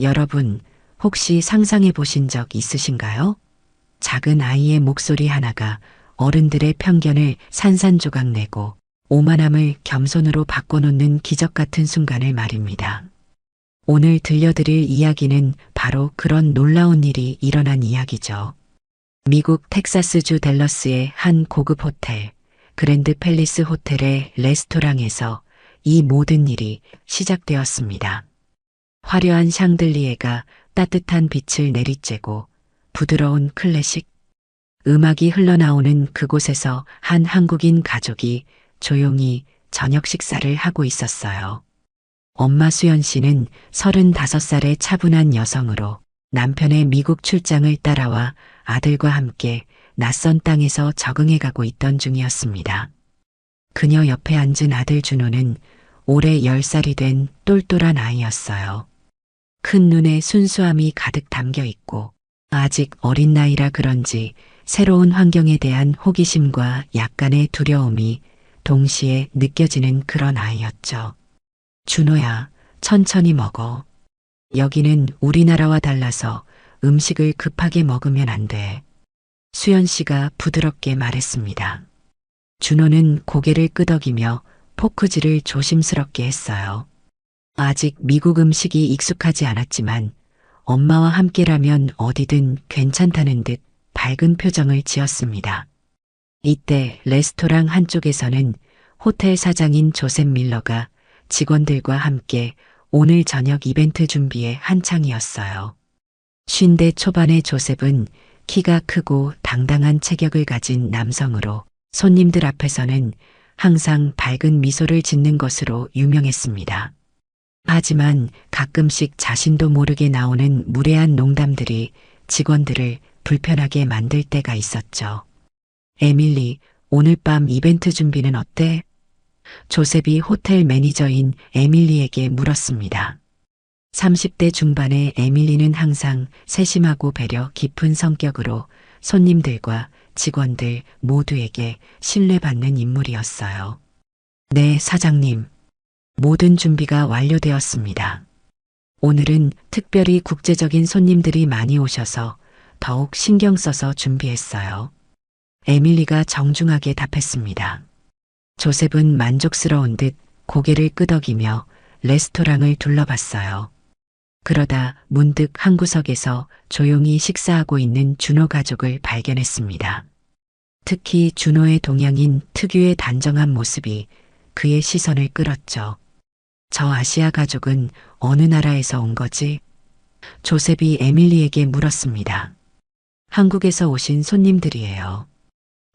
여러분, 혹시 상상해 보신 적 있으신가요? 작은 아이의 목소리 하나가 어른들의 편견을 산산조각 내고 오만함을 겸손으로 바꿔놓는 기적 같은 순간을 말입니다. 오늘 들려드릴 이야기는 바로 그런 놀라운 일이 일어난 이야기죠. 미국 텍사스주 댈러스의 한 고급 호텔, 그랜드 팰리스 호텔의 레스토랑에서 이 모든 일이 시작되었습니다. 화려한 샹들리에가 따뜻한 빛을 내리쬐고 부드러운 클래식 음악이 흘러나오는 그곳에서 한 한국인 가족이 조용히 저녁 식사를 하고 있었어요. 엄마 수연 씨는 35살의 차분한 여성으로 남편의 미국 출장을 따라와 아들과 함께 낯선 땅에서 적응해가고 있던 중이었습니다. 그녀 옆에 앉은 아들 준호는 올해 10살이 된 똘똘한 아이였어요. 큰 눈에 순수함이 가득 담겨 있고 아직 어린 나이라 그런지 새로운 환경에 대한 호기심과 약간의 두려움이 동시에 느껴지는 그런 아이였죠. 준호야, 천천히 먹어. 여기는 우리나라와 달라서 음식을 급하게 먹으면 안 돼. 수연 씨가 부드럽게 말했습니다. 준호는 고개를 끄덕이며 포크질을 조심스럽게 했어요. 아직 미국 음식이 익숙하지 않았지만 엄마와 함께라면 어디든 괜찮다는 듯 밝은 표정을 지었습니다. 이때 레스토랑 한쪽에서는 호텔 사장인 조셉 밀러가 직원들과 함께 오늘 저녁 이벤트 준비에 한창이었어요. 50대 초반의 조셉은 키가 크고 당당한 체격을 가진 남성으로 손님들 앞에서는 항상 밝은 미소를 짓는 것으로 유명했습니다. 하지만 가끔씩 자신도 모르게 나오는 무례한 농담들이 직원들을 불편하게 만들 때가 있었죠. 에밀리, 오늘 밤 이벤트 준비는 어때? 조셉이 호텔 매니저인 에밀리에게 물었습니다. 30대 중반의 에밀리는 항상 세심하고 배려 깊은 성격으로 손님들과 직원들 모두에게 신뢰받는 인물이었어요. 네, 사장님. 모든 준비가 완료되었습니다. 오늘은 특별히 국제적인 손님들이 많이 오셔서 더욱 신경 써서 준비했어요. 에밀리가 정중하게 답했습니다. 조셉은 만족스러운 듯 고개를 끄덕이며 레스토랑을 둘러봤어요. 그러다 문득 한 구석에서 조용히 식사하고 있는 준호 가족을 발견했습니다. 특히 준호의 동양인 특유의 단정한 모습이 그의 시선을 끌었죠. 저 아시아 가족은 어느 나라에서 온 거지? 조셉이 에밀리에게 물었습니다. 한국에서 오신 손님들이에요.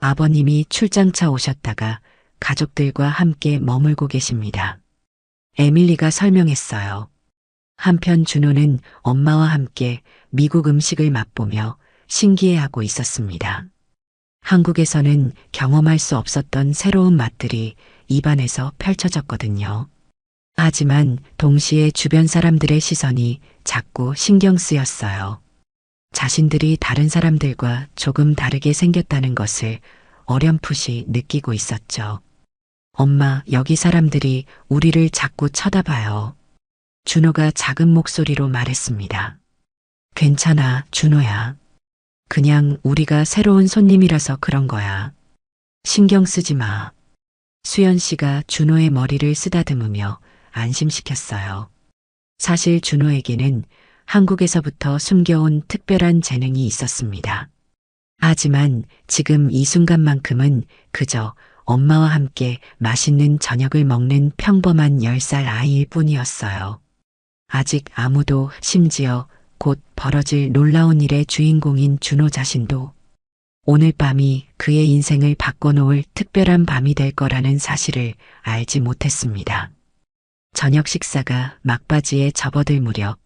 아버님이 출장차 오셨다가 가족들과 함께 머물고 계십니다. 에밀리가 설명했어요. 한편 준호는 엄마와 함께 미국 음식을 맛보며 신기해하고 있었습니다. 한국에서는 경험할 수 없었던 새로운 맛들이 입안에서 펼쳐졌거든요. 하지만 동시에 주변 사람들의 시선이 자꾸 신경 쓰였어요. 자신들이 다른 사람들과 조금 다르게 생겼다는 것을 어렴풋이 느끼고 있었죠. 엄마, 여기 사람들이 우리를 자꾸 쳐다봐요. 준호가 작은 목소리로 말했습니다. 괜찮아, 준호야. 그냥 우리가 새로운 손님이라서 그런 거야. 신경 쓰지 마. 수연 씨가 준호의 머리를 쓰다듬으며 안심시켰어요. 사실 준호에게는 한국에서부터 숨겨온 특별한 재능이 있었습니다. 하지만 지금 이 순간만큼은 그저 엄마와 함께 맛있는 저녁을 먹는 평범한 10살 아이일 뿐이었어요. 아직 아무도, 심지어 곧 벌어질 놀라운 일의 주인공인 준호 자신도 오늘 밤이 그의 인생을 바꿔놓을 특별한 밤이 될 거라는 사실을 알지 못했습니다. 저녁 식사가 막바지에 접어들 무렵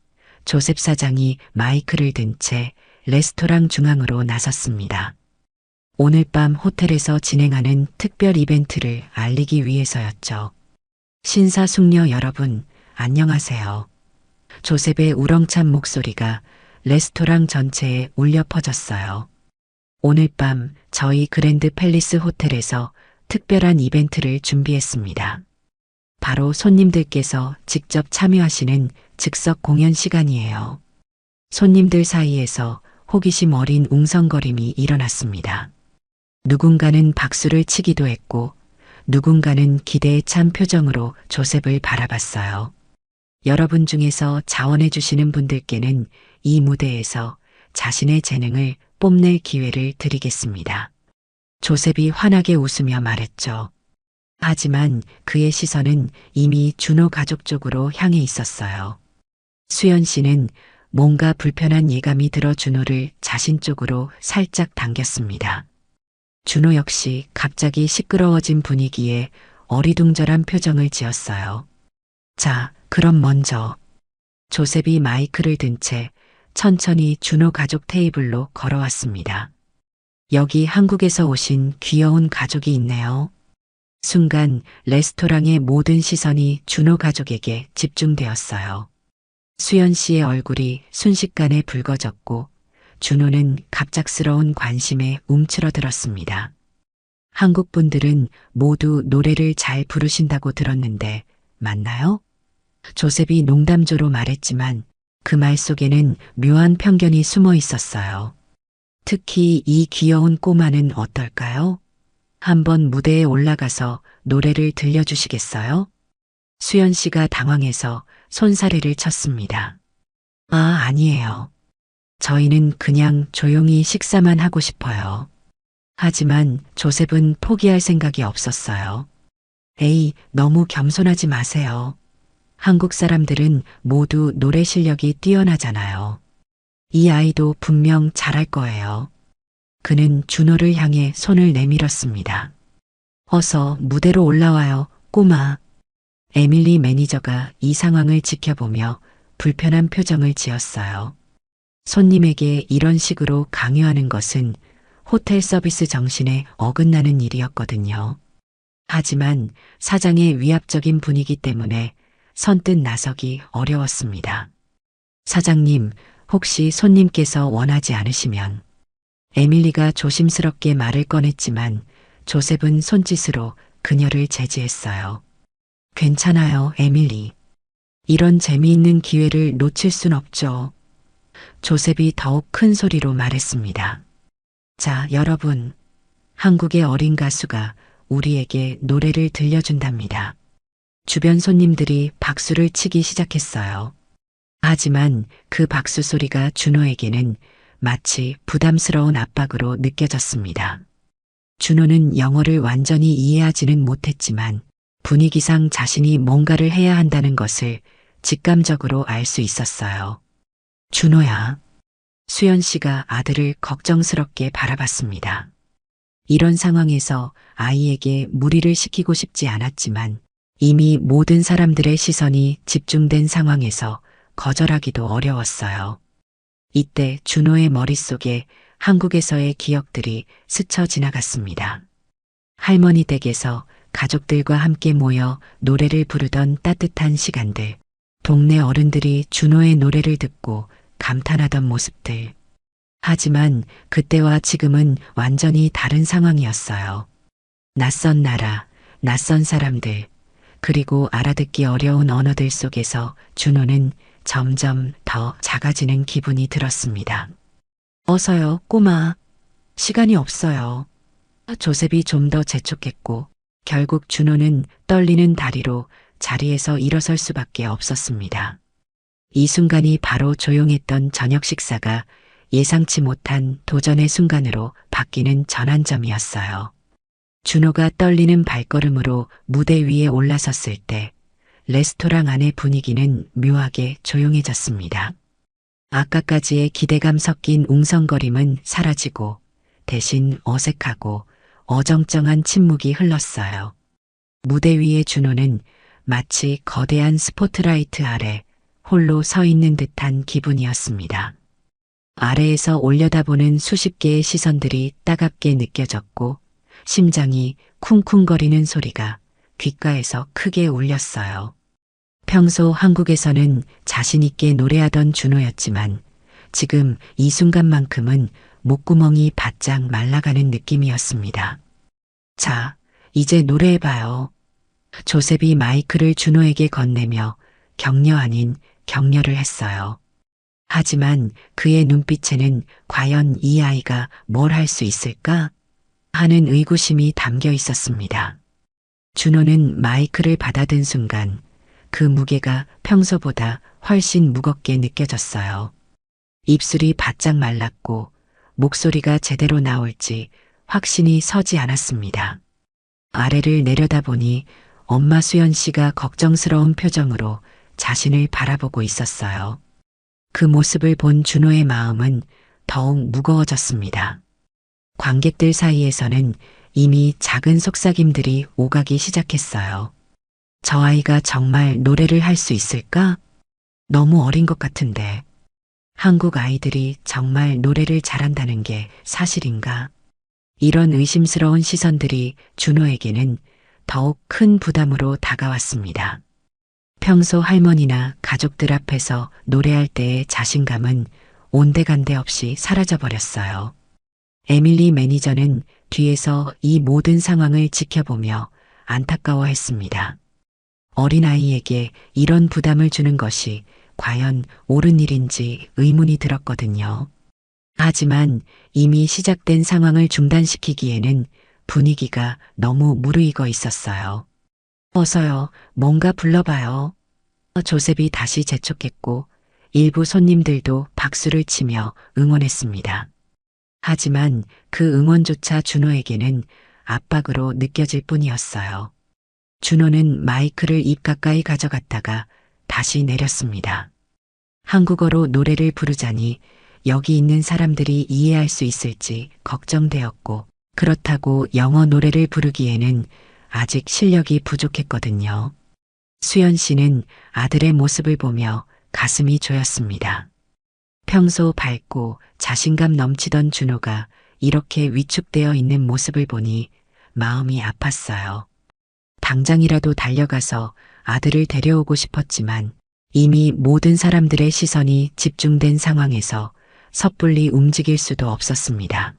조셉 사장이 마이크를 든 채 레스토랑 중앙으로 나섰습니다. 오늘 밤 호텔에서 진행하는 특별 이벤트를 알리기 위해서였죠. 신사숙녀 여러분, 안녕하세요. 조셉의 우렁찬 목소리가 레스토랑 전체에 울려 퍼졌어요. 오늘 밤 저희 그랜드 팰리스 호텔에서 특별한 이벤트를 준비했습니다. 바로 손님들께서 직접 참여하시는 즉석 공연 시간이에요. 손님들 사이에서 호기심 어린 웅성거림이 일어났습니다. 누군가는 박수를 치기도 했고 누군가는 기대에 찬 표정으로 조셉을 바라봤어요. 여러분 중에서 자원해 주시는 분들께는 이 무대에서 자신의 재능을 뽐낼 기회를 드리겠습니다. 조셉이 환하게 웃으며 말했죠. 하지만 그의 시선은 이미 준호 가족 쪽으로 향해 있었어요. 수연 씨는 뭔가 불편한 예감이 들어 준호를 자신 쪽으로 살짝 당겼습니다. 준호 역시 갑자기 시끄러워진 분위기에 어리둥절한 표정을 지었어요. 자, 그럼 먼저. 조셉이 마이크를 든 채 천천히 준호 가족 테이블로 걸어왔습니다. 여기 한국에서 오신 귀여운 가족이 있네요. 순간 레스토랑의 모든 시선이 준호 가족에게 집중되었어요. 수연 씨의 얼굴이 순식간에 붉어졌고 준호는 갑작스러운 관심에 움츠러들었습니다. 한국 분들은 모두 노래를 잘 부르신다고 들었는데 맞나요? 조셉이 농담조로 말했지만 그 말 속에는 묘한 편견이 숨어 있었어요. 특히 이 귀여운 꼬마는 어떨까요? 한번 무대에 올라가서 노래를 들려주시겠어요? 수연 씨가 당황해서 손사래를 쳤습니다. 아, 아니에요. 저희는 그냥 조용히 식사만 하고 싶어요. 하지만 조셉은 포기할 생각이 없었어요. 에이, 너무 겸손하지 마세요. 한국 사람들은 모두 노래 실력이 뛰어나잖아요. 이 아이도 분명 잘할 거예요. 그는 준호를 향해 손을 내밀었습니다. 어서 무대로 올라와요, 꼬마. 에밀리 매니저가 이 상황을 지켜보며 불편한 표정을 지었어요. 손님에게 이런 식으로 강요하는 것은 호텔 서비스 정신에 어긋나는 일이었거든요. 하지만 사장의 위압적인 분위기 때문에 선뜻 나서기 어려웠습니다. 사장님, 혹시 손님께서 원하지 않으시면. 에밀리가 조심스럽게 말을 꺼냈지만 조셉은 손짓으로 그녀를 제지했어요. 괜찮아요, 에밀리. 이런 재미있는 기회를 놓칠 순 없죠. 조셉이 더욱 큰 소리로 말했습니다. 자, 여러분. 한국의 어린 가수가 우리에게 노래를 들려준답니다. 주변 손님들이 박수를 치기 시작했어요. 하지만 그 박수 소리가 준호에게는 마치 부담스러운 압박으로 느껴졌습니다. 준호는 영어를 완전히 이해하지는 못했지만 분위기상 자신이 뭔가를 해야 한다는 것을 직감적으로 알 수 있었어요. 준호야. 수연 씨가 아들을 걱정스럽게 바라봤습니다. 이런 상황에서 아이에게 무리를 시키고 싶지 않았지만 이미 모든 사람들의 시선이 집중된 상황에서 거절하기도 어려웠어요. 이때 준호의 머릿속에 한국에서의 기억들이 스쳐 지나갔습니다. 할머니 댁에서 가족들과 함께 모여 노래를 부르던 따뜻한 시간들, 동네 어른들이 준호의 노래를 듣고 감탄하던 모습들. 하지만 그때와 지금은 완전히 다른 상황이었어요. 낯선 나라, 낯선 사람들, 그리고 알아듣기 어려운 언어들 속에서 준호는 점점 더 작아지는 기분이 들었습니다. 어서요, 꼬마. 시간이 없어요. 조셉이 좀 더 재촉했고 결국 준호는 떨리는 다리로 자리에서 일어설 수밖에 없었습니다. 이 순간이 바로 조용했던 저녁 식사가 예상치 못한 도전의 순간으로 바뀌는 전환점이었어요. 준호가 떨리는 발걸음으로 무대 위에 올라섰을 때 레스토랑 안의 분위기는 묘하게 조용해졌습니다. 아까까지의 기대감 섞인 웅성거림은 사라지고 대신 어색하고 어정쩡한 침묵이 흘렀어요. 무대 위의 준호는 마치 거대한 스포트라이트 아래 홀로 서 있는 듯한 기분이었습니다. 아래에서 올려다보는 수십 개의 시선들이 따갑게 느껴졌고 심장이 쿵쿵거리는 소리가 귓가에서 크게 울렸어요. 평소 한국에서는 자신 있게 노래하던 준호였지만 지금 이 순간만큼은 목구멍이 바짝 말라가는 느낌이었습니다. 자, 이제 노래해봐요. 조셉이 마이크를 준호에게 건네며 격려 아닌 격려를 했어요. 하지만 그의 눈빛에는 과연 이 아이가 뭘 할 수 있을까 하는 의구심이 담겨 있었습니다. 준호는 마이크를 받아든 순간 그 무게가 평소보다 훨씬 무겁게 느껴졌어요. 입술이 바짝 말랐고 목소리가 제대로 나올지 확신이 서지 않았습니다. 아래를 내려다보니 엄마 수연 씨가 걱정스러운 표정으로 자신을 바라보고 있었어요. 그 모습을 본 준호의 마음은 더욱 무거워졌습니다. 관객들 사이에서는 이미 작은 속삭임들이 오가기 시작했어요. 저 아이가 정말 노래를 할 수 있을까? 너무 어린 것 같은데. 한국 아이들이 정말 노래를 잘한다는 게 사실인가? 이런 의심스러운 시선들이 준호에게는 더욱 큰 부담으로 다가왔습니다. 평소 할머니나 가족들 앞에서 노래할 때의 자신감은 온데간데 없이 사라져버렸어요. 에밀리 매니저는 뒤에서 이 모든 상황을 지켜보며 안타까워했습니다. 어린아이에게 이런 부담을 주는 것이 과연 옳은 일인지 의문이 들었거든요. 하지만 이미 시작된 상황을 중단시키기에는 분위기가 너무 무르익어 있었어요. 어서요, 뭔가 불러봐요. 조셉이 다시 재촉했고 일부 손님들도 박수를 치며 응원했습니다. 하지만 그 응원조차 준호에게는 압박으로 느껴질 뿐이었어요. 준호는 마이크를 입 가까이 가져갔다가 다시 내렸습니다. 한국어로 노래를 부르자니 여기 있는 사람들이 이해할 수 있을지 걱정되었고, 그렇다고 영어 노래를 부르기에는 아직 실력이 부족했거든요. 수연 씨는 아들의 모습을 보며 가슴이 조였습니다. 평소 밝고 자신감 넘치던 준호가 이렇게 위축되어 있는 모습을 보니 마음이 아팠어요. 당장이라도 달려가서 아들을 데려오고 싶었지만 이미 모든 사람들의 시선이 집중된 상황에서 섣불리 움직일 수도 없었습니다.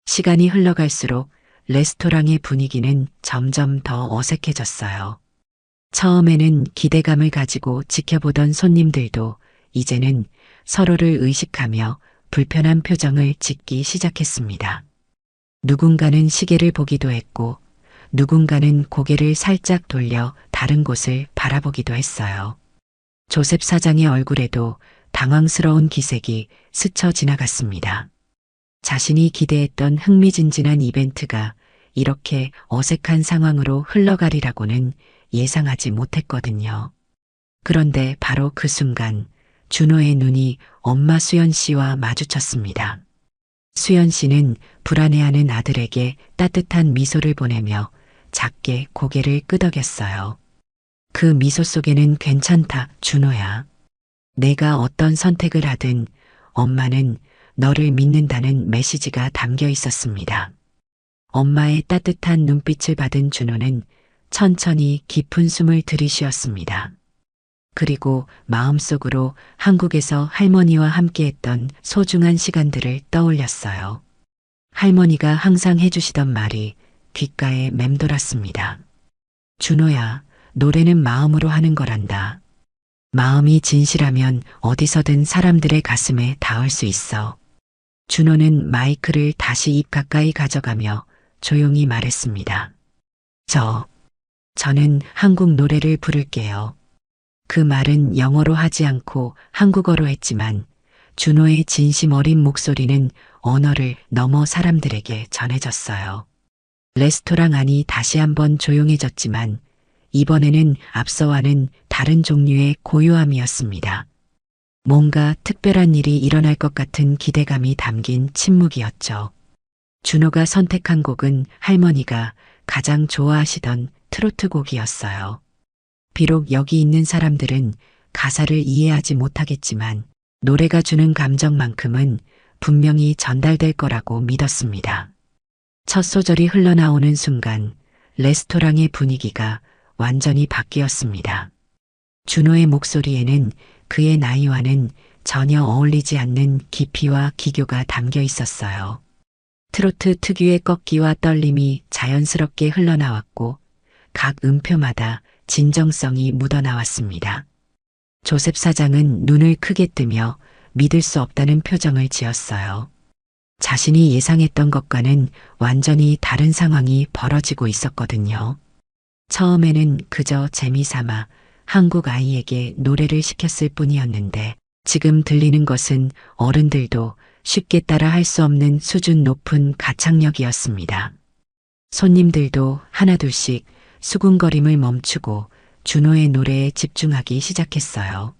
시간이 흘러갈수록 레스토랑의 분위기는 점점 더 어색해졌어요. 처음에는 기대감을 가지고 지켜보던 손님들도 이제는 서로를 의식하며 불편한 표정을 짓기 시작했습니다. 누군가는 시계를 보기도 했고 누군가는 고개를 살짝 돌려 다른 곳을 바라보기도 했어요. 조셉 사장의 얼굴에도 당황스러운 기색이 스쳐 지나갔습니다. 자신이 기대했던 흥미진진한 이벤트가 이렇게 어색한 상황으로 흘러가리라고는 예상하지 못했거든요. 그런데 바로 그 순간 준호의 눈이 엄마 수연 씨와 마주쳤습니다. 수연 씨는 불안해하는 아들에게 따뜻한 미소를 보내며 작게 고개를 끄덕였어요. 그 미소 속에는 괜찮다, 준호야. 내가 어떤 선택을 하든 엄마는 너를 믿는다는 메시지가 담겨 있었습니다. 엄마의 따뜻한 눈빛을 받은 준호는 천천히 깊은 숨을 들이쉬었습니다. 그리고 마음속으로 한국에서 할머니와 함께했던 소중한 시간들을 떠올렸어요. 할머니가 항상 해주시던 말이 귓가에 맴돌았습니다. 준호야, 노래는 마음으로 하는 거란다. 마음이 진실하면 어디서든 사람들의 가슴에 닿을 수 있어. 준호는 마이크를 다시 입 가까이 가져가며 조용히 말했습니다. 저는 한국 노래를 부를게요. 그 말은 영어로 하지 않고 한국어로 했지만 준호의 진심 어린 목소리는 언어를 넘어 사람들에게 전해졌어요. 레스토랑 안이 다시 한번 조용해졌지만 이번에는 앞서와는 다른 종류의 고요함이었습니다. 뭔가 특별한 일이 일어날 것 같은 기대감이 담긴 침묵이었죠. 준호가 선택한 곡은 할머니가 가장 좋아하시던 트로트 곡이었어요. 비록 여기 있는 사람들은 가사를 이해하지 못하겠지만 노래가 주는 감정만큼은 분명히 전달될 거라고 믿었습니다. 첫 소절이 흘러나오는 순간 레스토랑의 분위기가 완전히 바뀌었습니다. 준호의 목소리에는 그의 나이와는 전혀 어울리지 않는 깊이와 기교가 담겨 있었어요. 트로트 특유의 꺾기와 떨림이 자연스럽게 흘러나왔고 각 음표마다 진정성이 묻어나왔습니다. 조셉 사장은 눈을 크게 뜨며 믿을 수 없다는 표정을 지었어요. 자신이 예상했던 것과는 완전히 다른 상황이 벌어지고 있었거든요. 처음에는 그저 재미삼아 한국 아이에게 노래를 시켰을 뿐이었는데 지금 들리는 것은 어른들도 쉽게 따라 할 수 없는 수준 높은 가창력이었습니다. 손님들도 하나둘씩 수군거림을 멈추고 준호의 노래에 집중하기 시작했어요.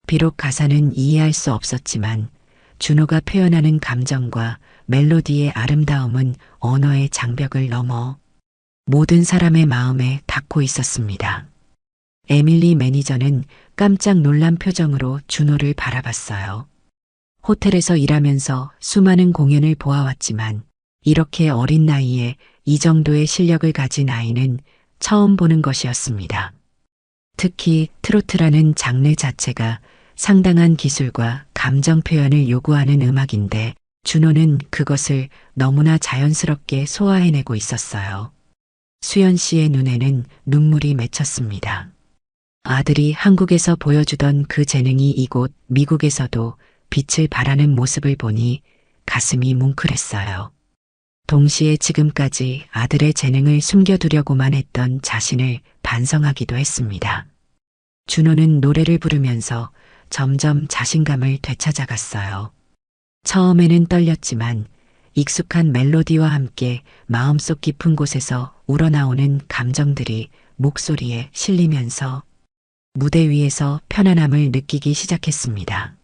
비록 가사는 이해할 수 없었지만 준호가 표현하는 감정과 멜로디의 아름다움은 언어의 장벽을 넘어 모든 사람의 마음에 닿고 있었습니다. 에밀리 매니저는 깜짝 놀란 표정으로 준호를 바라봤어요. 호텔에서 일하면서 수많은 공연을 보아왔지만 이렇게 어린 나이에 이 정도의 실력을 가진 아이는 처음 보는 것이었습니다. 특히 트로트라는 장르 자체가 상당한 기술과 감정 표현을 요구하는 음악인데 준호는 그것을 너무나 자연스럽게 소화해내고 있었어요. 수연 씨의 눈에는 눈물이 맺혔습니다. 아들이 한국에서 보여주던 그 재능이 이곳 미국에서도 빛을 발하는 모습을 보니 가슴이 뭉클했어요. 동시에 지금까지 아들의 재능을 숨겨두려고만 했던 자신을 반성하기도 했습니다. 준호는 노래를 부르면서 점점 자신감을 되찾아갔어요. 처음에는 떨렸지만 익숙한 멜로디와 함께 마음속 깊은 곳에서 우러나오는 감정들이 목소리에 실리면서 무대 위에서 편안함을 느끼기 시작했습니다.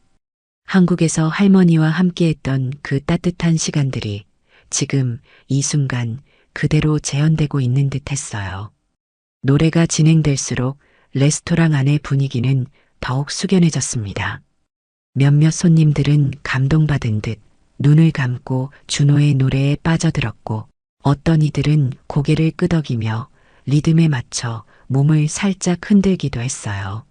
한국에서 할머니와 함께했던 그 따뜻한 시간들이 지금 이 순간 그대로 재현되고 있는 듯 했어요. 노래가 진행될수록 레스토랑 안의 분위기는 더욱 숙연해졌습니다. 몇몇 손님들은 감동받은 듯 눈을 감고 준호의 노래에 빠져들었고 어떤 이들은 고개를 끄덕이며 리듬에 맞춰 몸을 살짝 흔들기도 했어요.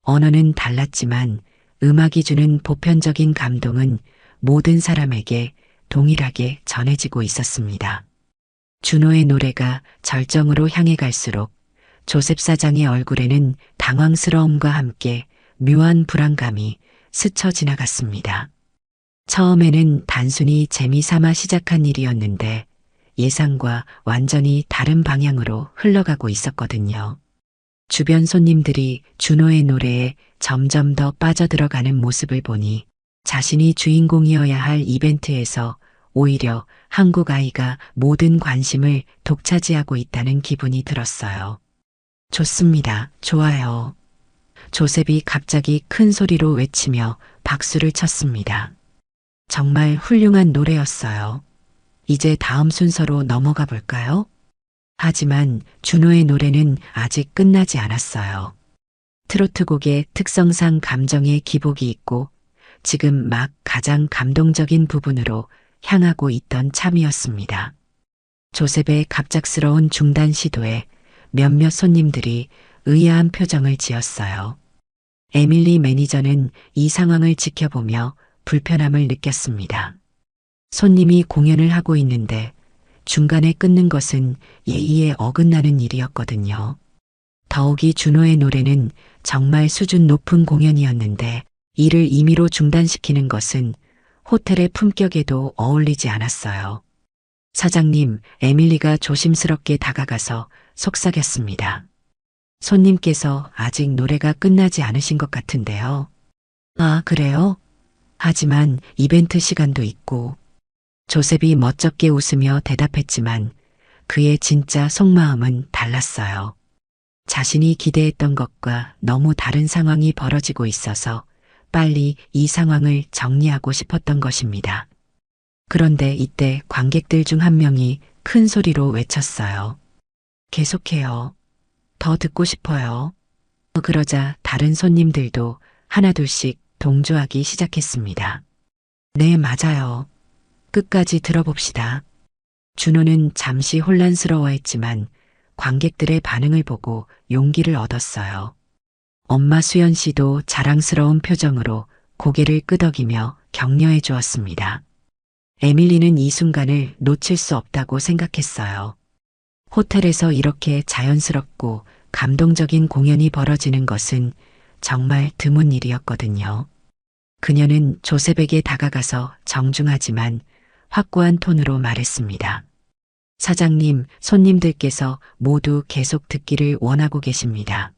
언어는 달랐지만 음악이 주는 보편적인 감동은 모든 사람에게 동일하게 전해지고 있었습니다. 준호의 노래가 절정으로 향해 갈수록 조셉 사장의 얼굴에는 당황스러움과 함께 묘한 불안감이 스쳐 지나갔습니다. 처음에는 단순히 재미삼아 시작한 일이었는데 예상과 완전히 다른 방향으로 흘러가고 있었거든요. 주변 손님들이 준호의 노래에 점점 더 빠져들어가는 모습을 보니 자신이 주인공이어야 할 이벤트에서 오히려 한국 아이가 모든 관심을 독차지하고 있다는 기분이 들었어요. 좋습니다. 좋아요. 조셉이 갑자기 큰 소리로 외치며 박수를 쳤습니다. 정말 훌륭한 노래였어요. 이제 다음 순서로 넘어가 볼까요? 하지만 준호의 노래는 아직 끝나지 않았어요. 트로트 곡의 특성상 감정의 기복이 있고 지금 막 가장 감동적인 부분으로 향하고 있던 참이었습니다. 조셉의 갑작스러운 중단 시도에 몇몇 손님들이 의아한 표정을 지었어요. 에밀리 매니저는 이 상황을 지켜보며 불편함을 느꼈습니다. 손님이 공연을 하고 있는데 중간에 끊는 것은 예의에 어긋나는 일이었거든요. 더욱이 준호의 노래는 정말 수준 높은 공연이었는데 이를 임의로 중단시키는 것은 호텔의 품격에도 어울리지 않았어요. 사장님, 에밀리가 조심스럽게 다가가서 속삭였습니다. 손님께서 아직 노래가 끝나지 않으신 것 같은데요. 아, 그래요? 하지만 이벤트 시간도 있고. 조셉이 멋쩍게 웃으며 대답했지만 그의 진짜 속마음은 달랐어요. 자신이 기대했던 것과 너무 다른 상황이 벌어지고 있어서 빨리 이 상황을 정리하고 싶었던 것입니다. 그런데 이때 관객들 중 한 명이 큰 소리로 외쳤어요. 계속해요. 더 듣고 싶어요. 그러자 다른 손님들도 하나둘씩 동조하기 시작했습니다. 네, 맞아요. 끝까지 들어봅시다. 준호는 잠시 혼란스러워했지만 관객들의 반응을 보고 용기를 얻었어요. 엄마 수연 씨도 자랑스러운 표정으로 고개를 끄덕이며 격려해 주었습니다. 에밀리는 이 순간을 놓칠 수 없다고 생각했어요. 호텔에서 이렇게 자연스럽고 감동적인 공연이 벌어지는 것은 정말 드문 일이었거든요. 그녀는 조셉에게 다가가서 정중하지만 확고한 톤으로 말했습니다. 사장님, 손님들께서 모두 계속 듣기를 원하고 계십니다.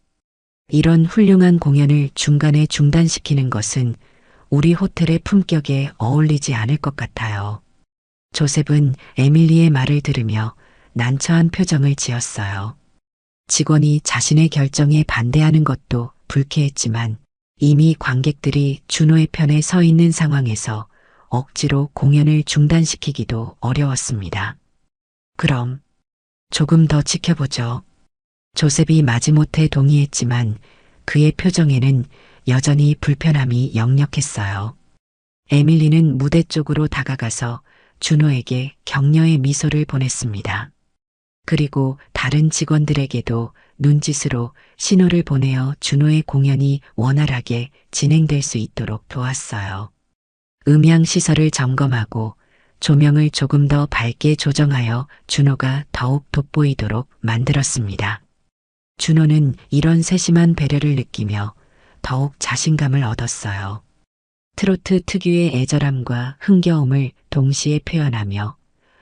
이런 훌륭한 공연을 중간에 중단시키는 것은 우리 호텔의 품격에 어울리지 않을 것 같아요. 조셉은 에밀리의 말을 들으며 난처한 표정을 지었어요. 직원이 자신의 결정에 반대하는 것도 불쾌했지만 이미 관객들이 준호의 편에 서 있는 상황에서 억지로 공연을 중단시키기도 어려웠습니다. 그럼 조금 더 지켜보죠. 조셉이 마지못해 동의했지만 그의 표정에는 여전히 불편함이 역력했어요. 에밀리는 무대 쪽으로 다가가서 준호에게 격려의 미소를 보냈습니다. 그리고 다른 직원들에게도 눈짓으로 신호를 보내어 준호의 공연이 원활하게 진행될 수 있도록 도왔어요. 음향 시설을 점검하고 조명을 조금 더 밝게 조정하여 준호가 더욱 돋보이도록 만들었습니다. 준호는 이런 세심한 배려를 느끼며 더욱 자신감을 얻었어요. 트로트 특유의 애절함과 흥겨움을 동시에 표현하며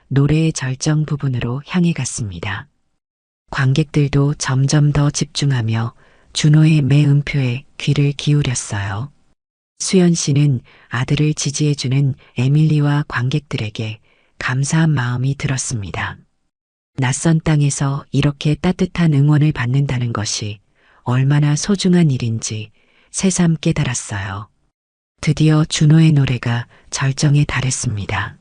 노래의 절정 부분으로 향해 갔습니다. 관객들도 점점 더 집중하며 준호의 매 음표에 귀를 기울였어요. 수연 씨는 아들을 지지해주는 에밀리와 관객들에게 감사한 마음이 들었습니다. 낯선 땅에서 이렇게 따뜻한 응원을 받는다는 것이 얼마나 소중한 일인지 새삼 깨달았어요. 드디어 준호의 노래가 절정에 달했습니다.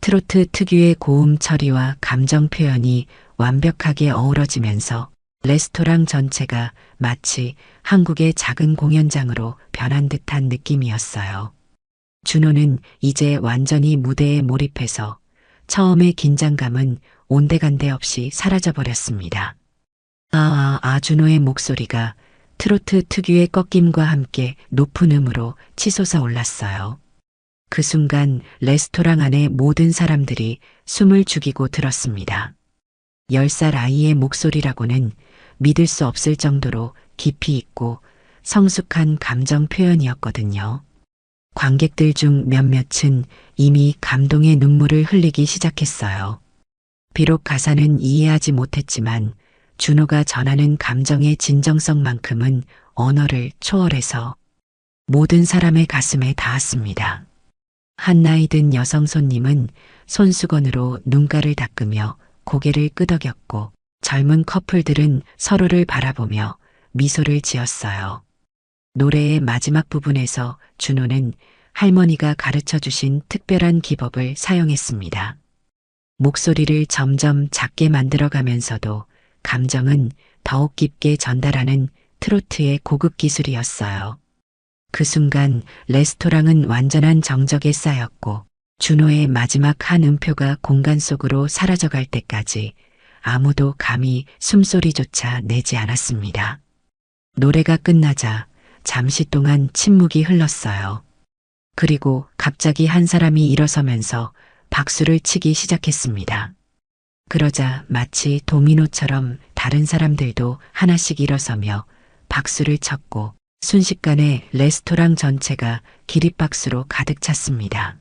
트로트 특유의 고음 처리와 감정 표현이 완벽하게 어우러지면서 레스토랑 전체가 마치 한국의 작은 공연장으로 변한 듯한 느낌이었어요. 준호는 이제 완전히 무대에 몰입해서 처음의 긴장감은 온데간데 없이 사라져버렸습니다. 준호의 목소리가 트로트 특유의 꺾임과 함께 높은 음으로 치솟아 올랐어요. 그 순간 레스토랑 안의 모든 사람들이 숨을 죽이고 들었습니다. 10살 아이의 목소리라고는 믿을 수 없을 정도로 깊이 있고 성숙한 감정 표현이었거든요. 관객들 중 몇몇은 이미 감동의 눈물을 흘리기 시작했어요. 비록 가사는 이해하지 못했지만 준호가 전하는 감정의 진정성만큼은 언어를 초월해서 모든 사람의 가슴에 닿았습니다. 한 나이 든 여성 손님은 손수건으로 눈가를 닦으며 고개를 끄덕였고 젊은 커플들은 서로를 바라보며 미소를 지었어요. 노래의 마지막 부분에서 준호는 할머니가 가르쳐 주신 특별한 기법을 사용했습니다. 목소리를 점점 작게 만들어가면서도 감정은 더욱 깊게 전달하는 트로트의 고급 기술이었어요. 그 순간 레스토랑은 완전한 정적에 쌓였고 준호의 마지막 한 음표가 공간 속으로 사라져갈 때까지 아무도 감히 숨소리조차 내지 않았습니다. 노래가 끝나자 잠시 동안 침묵이 흘렀어요. 그리고 갑자기 한 사람이 일어서면서 박수를 치기 시작했습니다. 그러자 마치 도미노처럼 다른 사람들도 하나씩 일어서며 박수를 쳤고 순식간에 레스토랑 전체가 기립박수로 가득 찼습니다.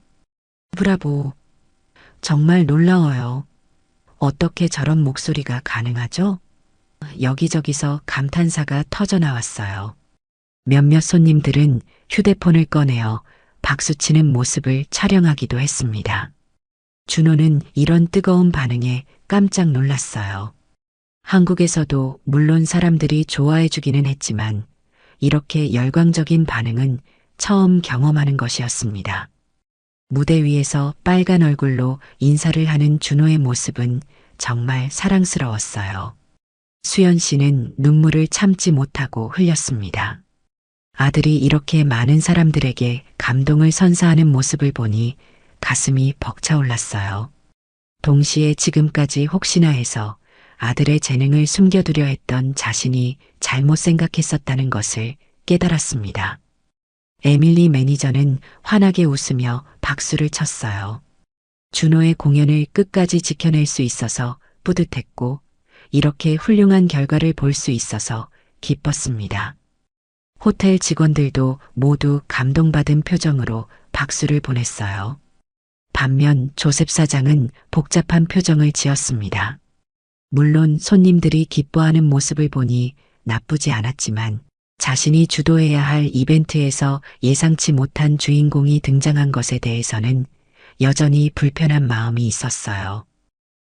브라보! 정말 놀라워요. 어떻게 저런 목소리가 가능하죠? 여기저기서 감탄사가 터져 나왔어요. 몇몇 손님들은 휴대폰을 꺼내어 박수치는 모습을 촬영하기도 했습니다. 준호는 이런 뜨거운 반응에 깜짝 놀랐어요. 한국에서도 물론 사람들이 좋아해 주기는 했지만 이렇게 열광적인 반응은 처음 경험하는 것이었습니다. 무대 위에서 빨간 얼굴로 인사를 하는 준호의 모습은 정말 사랑스러웠어요. 수연 씨는 눈물을 참지 못하고 흘렸습니다. 아들이 이렇게 많은 사람들에게 감동을 선사하는 모습을 보니 가슴이 벅차올랐어요. 동시에 지금까지 혹시나 해서 아들의 재능을 숨겨두려 했던 자신이 잘못 생각했었다는 것을 깨달았습니다. 에밀리 매니저는 환하게 웃으며 박수를 쳤어요. 준호의 공연을 끝까지 지켜낼 수 있어서 뿌듯했고 이렇게 훌륭한 결과를 볼 수 있어서 기뻤습니다. 호텔 직원들도 모두 감동받은 표정으로 박수를 보냈어요. 반면 조셉 사장은 복잡한 표정을 지었습니다. 물론 손님들이 기뻐하는 모습을 보니 나쁘지 않았지만 자신이 주도해야 할 이벤트에서 예상치 못한 주인공이 등장한 것에 대해서는 여전히 불편한 마음이 있었어요.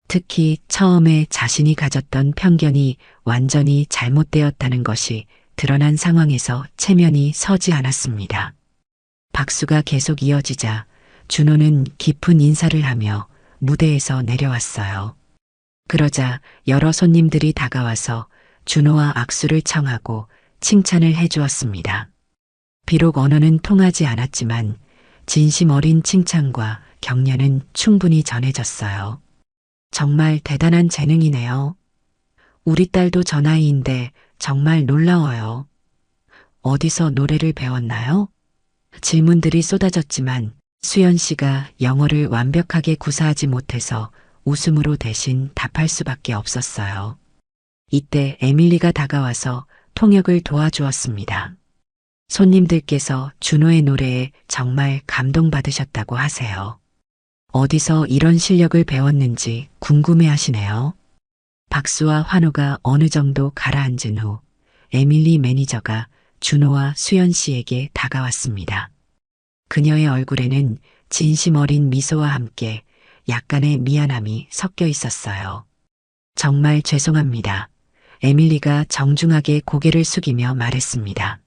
특히 처음에 자신이 가졌던 편견이 완전히 잘못되었다는 것이 드러난 상황에서 체면이 서지 않았습니다. 박수가 계속 이어지자 준호는 깊은 인사를 하며 무대에서 내려왔어요. 그러자 여러 손님들이 다가와서 준호와 악수를 청하고 칭찬을 해주었습니다. 비록 언어는 통하지 않았지만 진심 어린 칭찬과 격려는 충분히 전해졌어요. 정말 대단한 재능이네요. 우리 딸도 저 나이인데 정말 놀라워요. 어디서 노래를 배웠나요? 질문들이 쏟아졌지만 수연 씨가 영어를 완벽하게 구사하지 못해서 웃음으로 대신 답할 수밖에 없었어요. 이때 에밀리가 다가와서 통역을 도와주었습니다. 손님들께서 준호의 노래에 정말 감동받으셨다고 하세요. 어디서 이런 실력을 배웠는지 궁금해 하시네요. 박수와 환호가 어느 정도 가라앉은 후 에밀리 매니저가 준호와 수연 씨에게 다가왔습니다. 그녀의 얼굴에는 진심 어린 미소와 함께 약간의 미안함이 섞여 있었어요. 정말 죄송합니다. 에밀리가 정중하게 고개를 숙이며 말했습니다.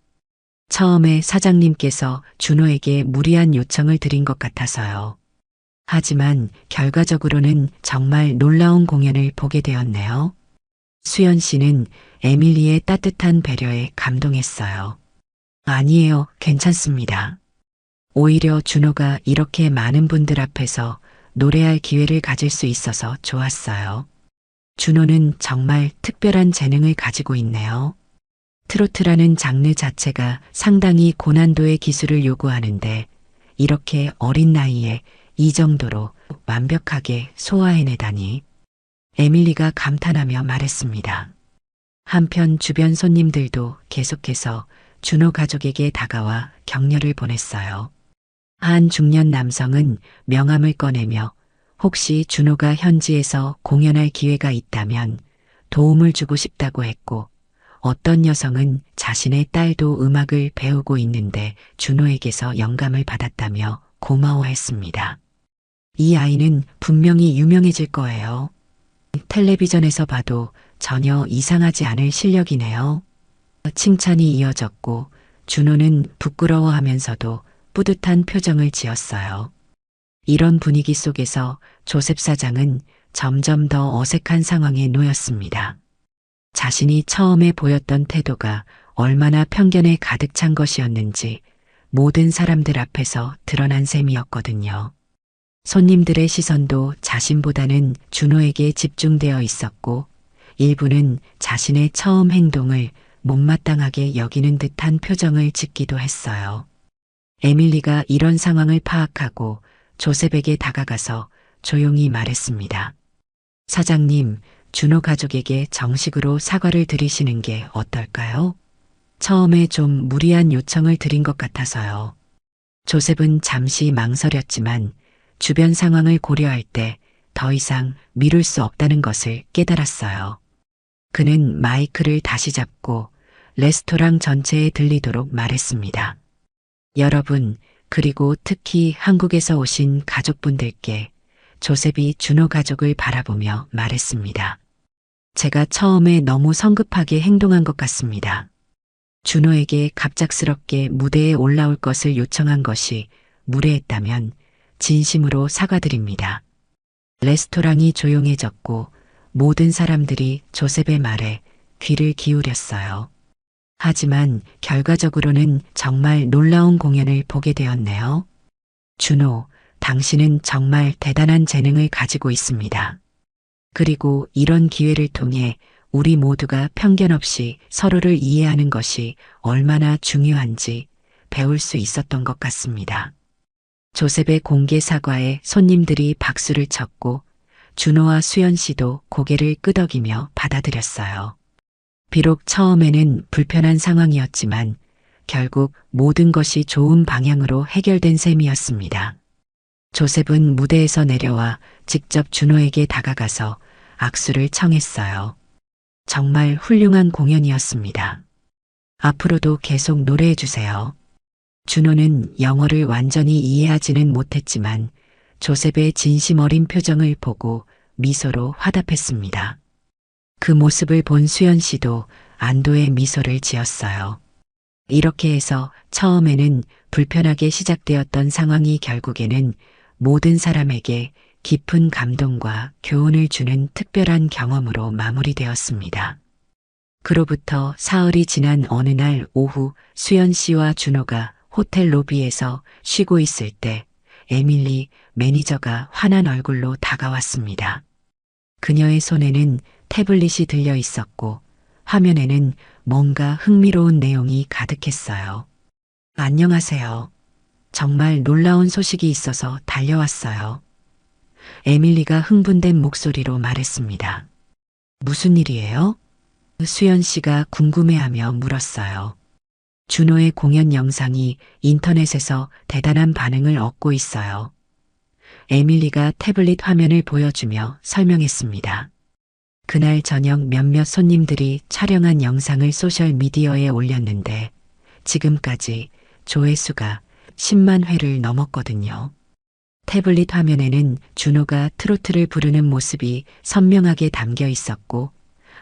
처음에 사장님께서 준호에게 무리한 요청을 드린 것 같아서요. 하지만 결과적으로는 정말 놀라운 공연을 보게 되었네요. 수연 씨는 에밀리의 따뜻한 배려에 감동했어요. 아니에요, 괜찮습니다. 오히려 준호가 이렇게 많은 분들 앞에서 노래할 기회를 가질 수 있어서 좋았어요. 준호는 정말 특별한 재능을 가지고 있네요. 트로트라는 장르 자체가 상당히 고난도의 기술을 요구하는데 이렇게 어린 나이에 이 정도로 완벽하게 소화해내다니. 에밀리가 감탄하며 말했습니다. 한편 주변 손님들도 계속해서 준호 가족에게 다가와 격려를 보냈어요. 한 중년 남성은 명함을 꺼내며 혹시 준호가 현지에서 공연할 기회가 있다면 도움을 주고 싶다고 했고, 어떤 여성은 자신의 딸도 음악을 배우고 있는데 준호에게서 영감을 받았다며 고마워했습니다. 이 아이는 분명히 유명해질 거예요. 텔레비전에서 봐도 전혀 이상하지 않을 실력이네요. 칭찬이 이어졌고 준호는 부끄러워하면서도 뿌듯한 표정을 지었어요. 이런 분위기 속에서 조셉 사장은 점점 더 어색한 상황에 놓였습니다. 자신이 처음에 보였던 태도가 얼마나 편견에 가득 찬 것이었는지 모든 사람들 앞에서 드러난 셈이었거든요. 손님들의 시선도 자신보다는 준호에게 집중되어 있었고 일부는 자신의 처음 행동을 못마땅하게 여기는 듯한 표정을 짓기도 했어요. 에밀리가 이런 상황을 파악하고 조셉에게 다가가서 조용히 말했습니다. 사장님, 준호 가족에게 정식으로 사과를 드리시는 게 어떨까요? 처음에 좀 무리한 요청을 드린 것 같아서요. 조셉은 잠시 망설였지만 주변 상황을 고려할 때 더 이상 미룰 수 없다는 것을 깨달았어요. 그는 마이크를 다시 잡고 레스토랑 전체에 들리도록 말했습니다. 여러분, 그리고 특히 한국에서 오신 가족분들께 조셉이 준호 가족을 바라보며 말했습니다. 제가 처음에 너무 성급하게 행동한 것 같습니다. 준호에게 갑작스럽게 무대에 올라올 것을 요청한 것이 무례했다면 진심으로 사과드립니다. 레스토랑이 조용해졌고 모든 사람들이 조셉의 말에 귀를 기울였어요. 하지만 결과적으로는 정말 놀라운 공연을 보게 되었네요. 준호, 당신은 정말 대단한 재능을 가지고 있습니다. 그리고 이런 기회를 통해 우리 모두가 편견 없이 서로를 이해하는 것이 얼마나 중요한지 배울 수 있었던 것 같습니다. 조셉의 공개 사과에 손님들이 박수를 쳤고 준호와 수연 씨도 고개를 끄덕이며 받아들였어요. 비록 처음에는 불편한 상황이었지만 결국 모든 것이 좋은 방향으로 해결된 셈이었습니다. 조셉은 무대에서 내려와 직접 준호에게 다가가서 악수를 청했어요. 정말 훌륭한 공연이었습니다. 앞으로도 계속 노래해 주세요. 준호는 영어를 완전히 이해하지는 못했지만 조셉의 진심 어린 표정을 보고 미소로 화답했습니다. 그 모습을 본 수연 씨도 안도의 미소를 지었어요. 이렇게 해서 처음에는 불편하게 시작되었던 상황이 결국에는 모든 사람에게 깊은 감동과 교훈을 주는 특별한 경험으로 마무리되었습니다. 그로부터 사흘이 지난 어느 날 오후 수연 씨와 준호가 호텔 로비에서 쉬고 있을 때 에밀리 매니저가 화난 얼굴로 다가왔습니다. 그녀의 손에는 태블릿이 들려 있었고 화면에는 뭔가 흥미로운 내용이 가득했어요. 안녕하세요. 정말 놀라운 소식이 있어서 달려왔어요. 에밀리가 흥분된 목소리로 말했습니다. 무슨 일이에요? 수연 씨가 궁금해하며 물었어요. 준호의 공연 영상이 인터넷에서 대단한 반응을 얻고 있어요. 에밀리가 태블릿 화면을 보여주며 설명했습니다. 그날 저녁 몇몇 손님들이 촬영한 영상을 소셜미디어에 올렸는데 지금까지 조회수가 10만 회를 넘었거든요. 태블릿 화면에는 준호가 트로트를 부르는 모습이 선명하게 담겨 있었고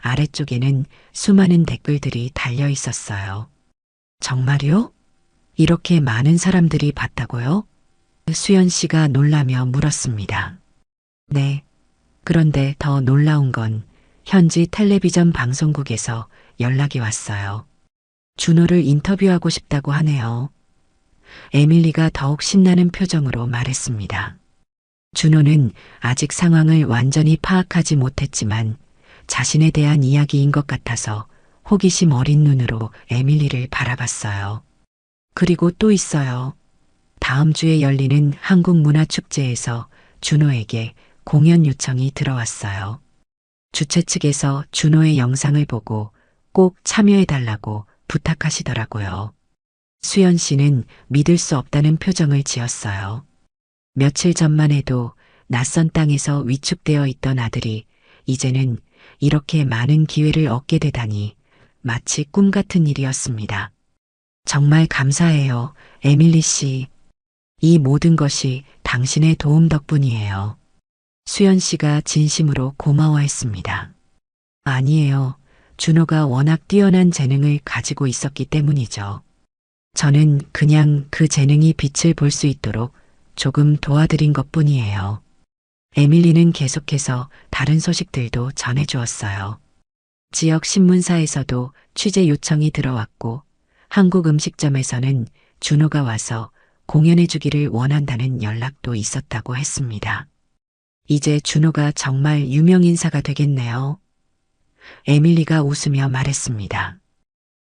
아래쪽에는 수많은 댓글들이 달려 있었어요. 정말요? 이렇게 많은 사람들이 봤다고요? 수연 씨가 놀라며 물었습니다. 네. 그런데 더 놀라운 건 현지 텔레비전 방송국에서 연락이 왔어요. 준호를 인터뷰하고 싶다고 하네요. 에밀리가 더욱 신나는 표정으로 말했습니다. 준호는 아직 상황을 완전히 파악하지 못했지만 자신에 대한 이야기인 것 같아서 호기심 어린 눈으로 에밀리를 바라봤어요. 그리고 또 있어요. 다음 주에 열리는 한국문화축제에서 준호에게 공연 요청이 들어왔어요. 주최 측에서 준호의 영상을 보고 꼭 참여해달라고 부탁하시더라고요. 수연 씨는 믿을 수 없다는 표정을 지었어요. 며칠 전만 해도 낯선 땅에서 위축되어 있던 아들이 이제는 이렇게 많은 기회를 얻게 되다니 마치 꿈 같은 일이었습니다. 정말 감사해요, 에밀리 씨. 이 모든 것이 당신의 도움 덕분이에요. 수연 씨가 진심으로 고마워했습니다. 아니에요. 준호가 워낙 뛰어난 재능을 가지고 있었기 때문이죠. 저는 그냥 그 재능이 빛을 볼 수 있도록 조금 도와드린 것뿐이에요. 에밀리는 계속해서 다른 소식들도 전해주었어요. 지역 신문사에서도 취재 요청이 들어왔고 한국 음식점에서는 준호가 와서 공연해주기를 원한다는 연락도 있었다고 했습니다. 이제 준호가 정말 유명인사가 되겠네요. 에밀리가 웃으며 말했습니다.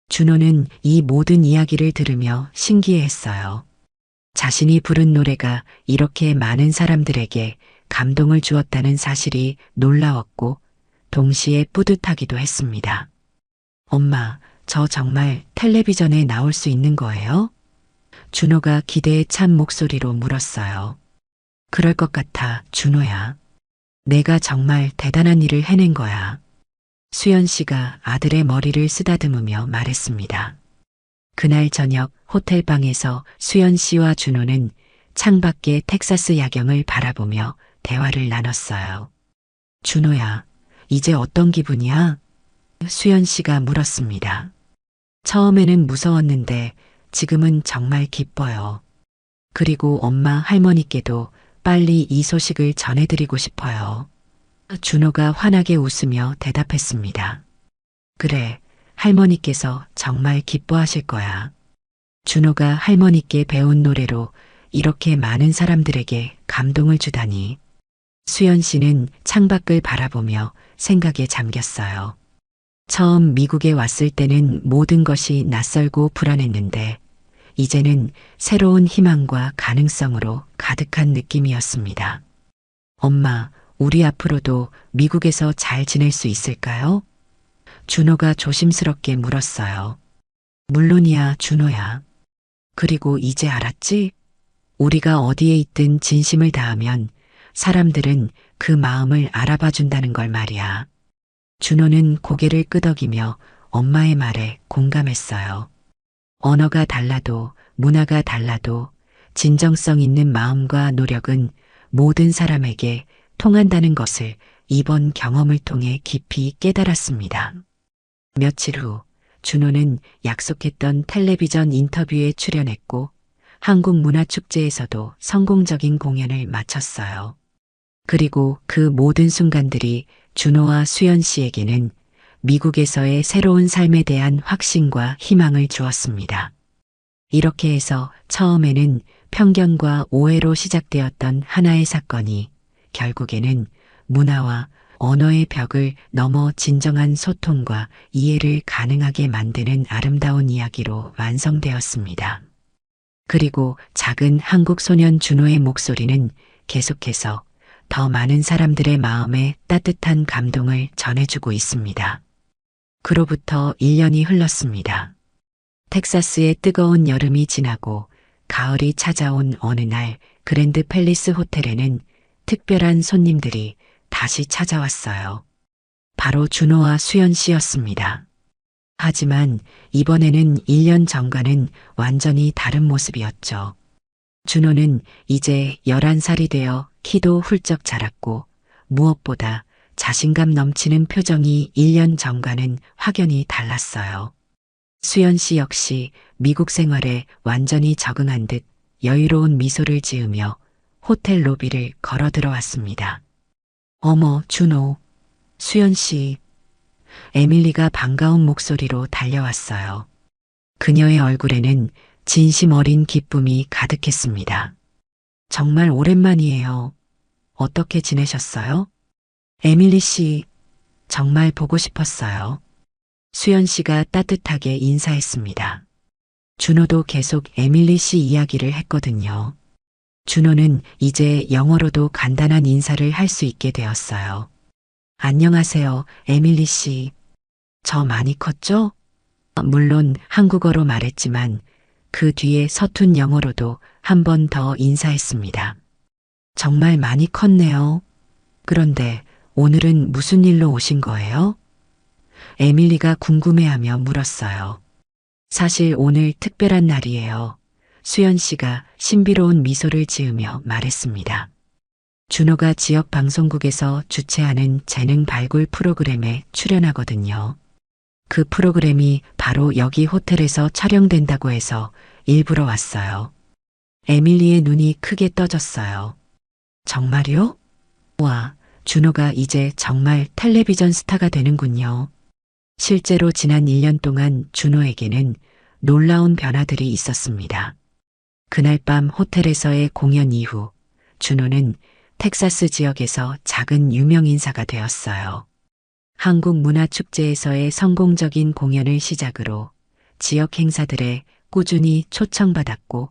준호는 이 모든 이야기를 들으며 신기해했어요. 자신이 부른 노래가 이렇게 많은 사람들에게 감동을 주었다는 사실이 놀라웠고 동시에 뿌듯하기도 했습니다. 엄마, 저 정말 텔레비전에 나올 수 있는 거예요? 준호가 기대에 찬 목소리로 물었어요. 그럴 것 같아, 준호야. 내가 정말 대단한 일을 해낸 거야. 수연 씨가 아들의 머리를 쓰다듬으며 말했습니다. 그날 저녁 호텔방에서 수연 씨와 준호는 창밖의 텍사스 야경을 바라보며 대화를 나눴어요. 준호야, 이제 어떤 기분이야? 수연 씨가 물었습니다. 처음에는 무서웠는데 지금은 정말 기뻐요. 그리고 엄마 할머니께도 빨리 이 소식을 전해드리고 싶어요. 준호가 환하게 웃으며 대답했습니다. 그래, 할머니께서 정말 기뻐하실 거야. 준호가 할머니께 배운 노래로 이렇게 많은 사람들에게 감동을 주다니. 수연 씨는 창밖을 바라보며 생각에 잠겼어요. 처음 미국에 왔을 때는 모든 것이 낯설고 불안했는데 이제는 새로운 희망과 가능성으로 가득한 느낌이었습니다. 엄마, 우리 앞으로도 미국에서 잘 지낼 수 있을까요? 준호가 조심스럽게 물었어요. 물론이야, 준호야. 그리고 이제 알았지? 우리가 어디에 있든 진심을 다하면 사람들은 그 마음을 알아봐 준다는 걸 말이야. 준호는 고개를 끄덕이며 엄마의 말에 공감했어요. 언어가 달라도 문화가 달라도 진정성 있는 마음과 노력은 모든 사람에게 통한다는 것을 이번 경험을 통해 깊이 깨달았습니다. 며칠 후 준호는 약속했던 텔레비전 인터뷰에 출연했고 한국문화축제에서도 성공적인 공연을 마쳤어요. 그리고 그 모든 순간들이 준호와 수연 씨에게는 미국에서의 새로운 삶에 대한 확신과 희망을 주었습니다. 이렇게 해서 처음에는 편견과 오해로 시작되었던 하나의 사건이 결국에는 문화와 언어의 벽을 넘어 진정한 소통과 이해를 가능하게 만드는 아름다운 이야기로 완성되었습니다. 그리고 작은 한국 소년 준호의 목소리는 계속해서 더 많은 사람들의 마음에 따뜻한 감동을 전해주고 있습니다. 그로부터 1년이 흘렀습니다. 텍사스의 뜨거운 여름이 지나고 가을이 찾아온 어느 날 그랜드 팰리스 호텔에는 특별한 손님들이 다시 찾아왔어요. 바로 준호와 수연 씨였습니다. 하지만 이번에는 1년 전과는 완전히 다른 모습이었죠. 준호는 이제 11살이 되어 키도 훌쩍 자랐고 무엇보다 자신감 넘치는 표정이 1년 전과는 확연히 달랐어요. 수연 씨 역시 미국 생활에 완전히 적응한 듯 여유로운 미소를 지으며 호텔 로비를 걸어 들어왔습니다. 어머, 준호. 수연 씨. 에밀리가 반가운 목소리로 달려왔어요. 그녀의 얼굴에는 진심 어린 기쁨이 가득했습니다. 정말 오랜만이에요. 어떻게 지내셨어요? 에밀리 씨, 정말 보고 싶었어요. 수연 씨가 따뜻하게 인사했습니다. 준호도 계속 에밀리 씨 이야기를 했거든요. 준호는 이제 영어로도 간단한 인사를 할 수 있게 되었어요. 안녕하세요, 에밀리 씨. 저 많이 컸죠? 물론 한국어로 말했지만 그 뒤에 서툰 영어로도 한 번 더 인사했습니다. 정말 많이 컸네요. 그런데 오늘은 무슨 일로 오신 거예요? 에밀리가 궁금해하며 물었어요. 사실 오늘 특별한 날이에요. 수연 씨가 신비로운 미소를 지으며 말했습니다. 준호가 지역 방송국에서 주최하는 재능 발굴 프로그램에 출연하거든요. 그 프로그램이 바로 여기 호텔에서 촬영된다고 해서 일부러 왔어요. 에밀리의 눈이 크게 떠졌어요. 정말요? 와, 준호가 이제 정말 텔레비전 스타가 되는군요. 실제로 지난 1년 동안 준호에게는 놀라운 변화들이 있었습니다. 그날 밤 호텔에서의 공연 이후 준호는 텍사스 지역에서 작은 유명 인사가 되었어요. 한국문화축제에서의 성공적인 공연을 시작으로 지역 행사들에 꾸준히 초청받았고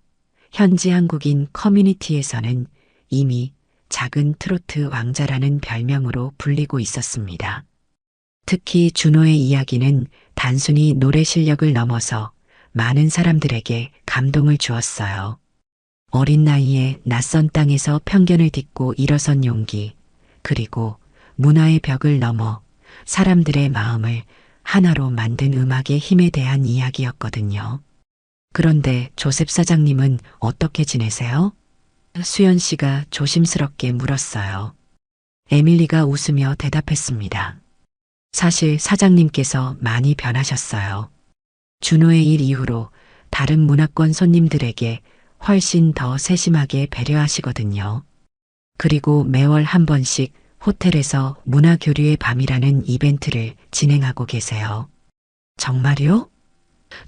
현지 한국인 커뮤니티에서는 이미 작은 트로트 왕자라는 별명으로 불리고 있었습니다. 특히 준호의 이야기는 단순히 노래 실력을 넘어서 많은 사람들에게 감동을 주었어요. 어린 나이에 낯선 땅에서 편견을 딛고 일어선 용기, 그리고 문화의 벽을 넘어 사람들의 마음을 하나로 만든 음악의 힘에 대한 이야기였거든요. 그런데 조셉 사장님은 어떻게 지내세요? 수연 씨가 조심스럽게 물었어요. 에밀리가 웃으며 대답했습니다. 사실 사장님께서 많이 변하셨어요. 준호의 일 이후로 다른 문화권 손님들에게 훨씬 더 세심하게 배려하시거든요. 그리고 매월 한 번씩 호텔에서 문화교류의 밤이라는 이벤트를 진행하고 계세요. 정말요?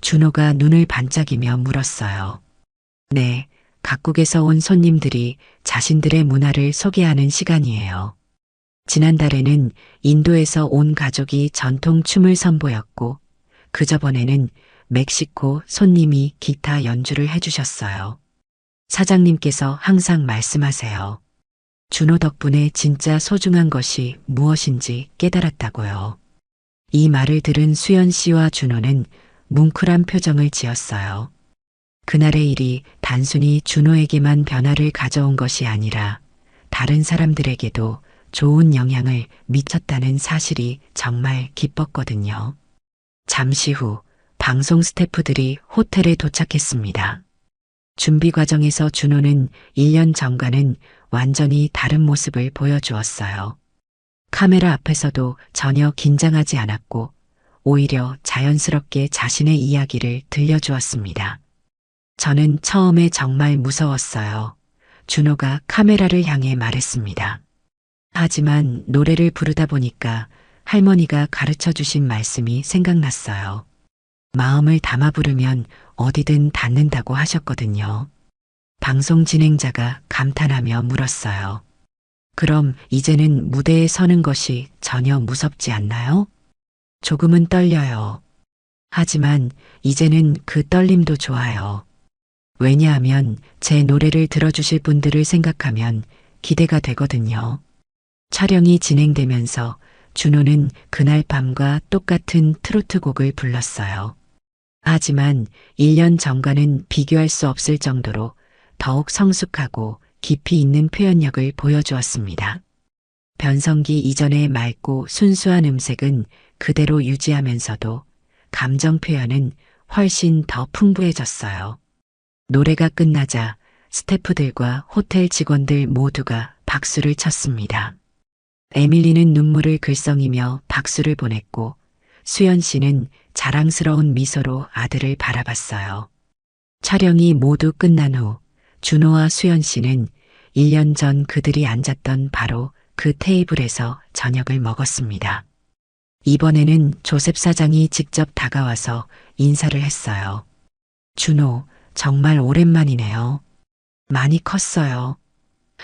준호가 눈을 반짝이며 물었어요. 네, 각국에서 온 손님들이 자신들의 문화를 소개하는 시간이에요. 지난달에는 인도에서 온 가족이 전통 춤을 선보였고, 그저번에는 멕시코 손님이 기타 연주를 해주셨어요. 사장님께서 항상 말씀하세요. 준호 덕분에 진짜 소중한 것이 무엇인지 깨달았다고요. 이 말을 들은 수연 씨와 준호는 뭉클한 표정을 지었어요. 그날의 일이 단순히 준호에게만 변화를 가져온 것이 아니라 다른 사람들에게도 좋은 영향을 미쳤다는 사실이 정말 기뻤거든요. 잠시 후 방송 스태프들이 호텔에 도착했습니다. 준비 과정에서 준호는 1년 전과는 완전히 다른 모습을 보여주었어요. 카메라 앞에서도 전혀 긴장하지 않았고 오히려 자연스럽게 자신의 이야기를 들려주었습니다. 저는 처음에 정말 무서웠어요. 준호가 카메라를 향해 말했습니다. 하지만 노래를 부르다 보니까 할머니가 가르쳐 주신 말씀이 생각났어요. 마음을 담아 부르면 어디든 닿는다고 하셨거든요. 방송 진행자가 감탄하며 물었어요. 그럼 이제는 무대에 서는 것이 전혀 무섭지 않나요? 조금은 떨려요. 하지만 이제는 그 떨림도 좋아요. 왜냐하면 제 노래를 들어주실 분들을 생각하면 기대가 되거든요. 촬영이 진행되면서 준호는 그날 밤과 똑같은 트로트 곡을 불렀어요. 하지만 1년 전과는 비교할 수 없을 정도로 더욱 성숙하고 깊이 있는 표현력을 보여주었습니다. 변성기 이전의 맑고 순수한 음색은 그대로 유지하면서도 감정 표현은 훨씬 더 풍부해졌어요. 노래가 끝나자 스태프들과 호텔 직원들 모두가 박수를 쳤습니다. 에밀리는 눈물을 글썽이며 박수를 보냈고 수연 씨는 자랑스러운 미소로 아들을 바라봤어요. 촬영이 모두 끝난 후 준호와 수연 씨는 1년 전 그들이 앉았던 바로 그 테이블에서 저녁을 먹었습니다. 이번에는 조셉 사장이 직접 다가와서 인사를 했어요. 준호, 정말 오랜만이네요. 많이 컸어요.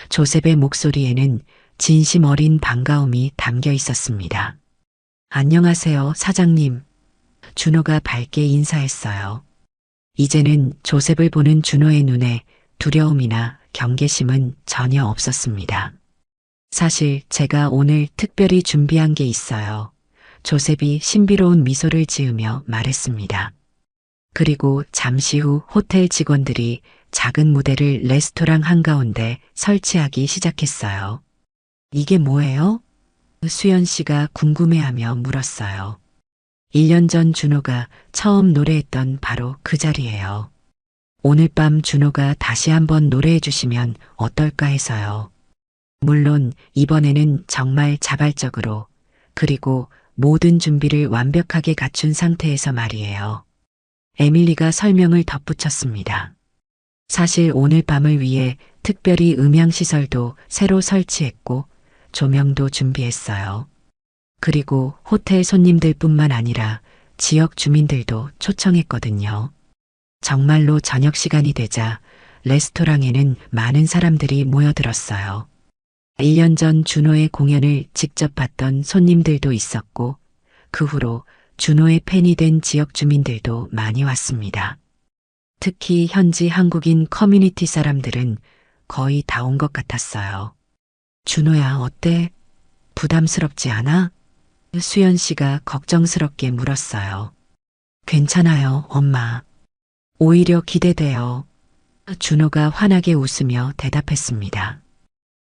조셉의 목소리에는 진심 어린 반가움이 담겨 있었습니다. 안녕하세요, 사장님. 준호가 밝게 인사했어요. 이제는 조셉을 보는 준호의 눈에 두려움이나 경계심은 전혀 없었습니다. 사실 제가 오늘 특별히 준비한 게 있어요. 조셉이 신비로운 미소를 지으며 말했습니다. 그리고 잠시 후 호텔 직원들이 작은 무대를 레스토랑 한가운데 설치하기 시작했어요. 이게 뭐예요? 수연 씨가 궁금해하며 물었어요. 1년 전 준호가 처음 노래했던 바로 그 자리예요. 오늘 밤 준호가 다시 한번 노래해 주시면 어떨까 해서요. 물론 이번에는 정말 자발적으로 그리고 모든 준비를 완벽하게 갖춘 상태에서 말이에요. 에밀리가 설명을 덧붙였습니다. 사실 오늘 밤을 위해 특별히 음향시설도 새로 설치했고 조명도 준비했어요. 그리고 호텔 손님들뿐만 아니라 지역 주민들도 초청했거든요. 정말로 저녁 시간이 되자 레스토랑에는 많은 사람들이 모여들었어요. 1년 전 준호의 공연을 직접 봤던 손님들도 있었고 그 후로 준호의 팬이 된 지역 주민들도 많이 왔습니다. 특히 현지 한국인 커뮤니티 사람들은 거의 다 온 것 같았어요. 준호야, 어때? 부담스럽지 않아? 수연 씨가 걱정스럽게 물었어요. 괜찮아요, 엄마. 오히려 기대돼요. 준호가 환하게 웃으며 대답했습니다.